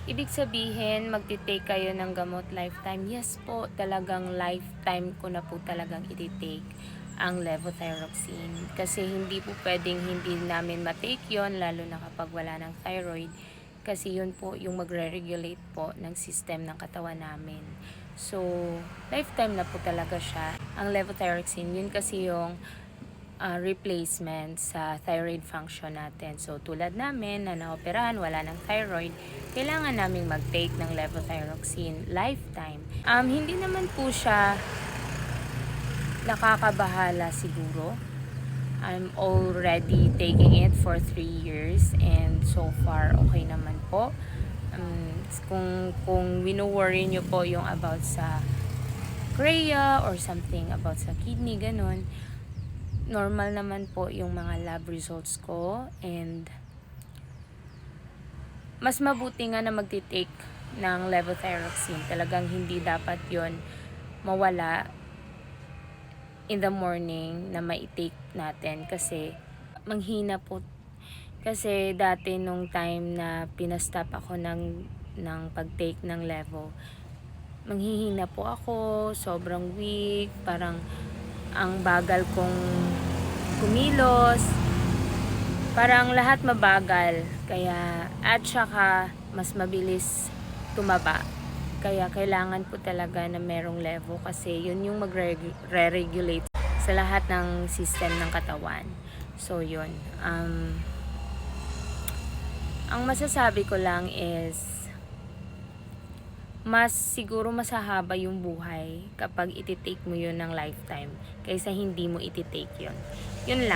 Ibig sabihin, magti-take kayo ng gamot lifetime? Yes po, talagang lifetime ko na po talagang iti-take ang levothyroxine. Kasi hindi po pwedeng hindi namin ma-take yun, lalo na kapag wala ng thyroid. Kasi yun po yung magre-regulate po ng system ng katawan namin. So, lifetime na po talaga siya. Ang levothyroxine, yun kasi yung replacement sa thyroid function natin. So, tulad namin na naoperahan, wala ng thyroid, kailangan naming mag-take ng levothyroxine lifetime. Hindi naman po siya nakakabahala siguro. I'm already taking it for 3 years and so far okay naman po. Kung wino-worry nyo po yung about sa urea or something about sa kidney, ganun, normal naman po yung mga lab results ko and mas mabuti nga na magti-take ng levothyroxine. Talagang hindi dapat yon mawala in the morning na mai-take natin kasi manghina po. Kasi dati nung time na pinastop ako ng pag-take ng levo, manghihina po ako, sobrang weak, parang ang bagal kong kumilos, parang lahat mabagal, kaya at saka mas mabilis tumaba. Kaya kailangan po talaga na merong levo kasi yun yung magre-regulate sa lahat ng system ng katawan. So yun, ang masasabi ko lang is mas siguro masahaba yung buhay kapag iti-take mo yun ng lifetime kaysa hindi mo iti-take yun. Yun lang.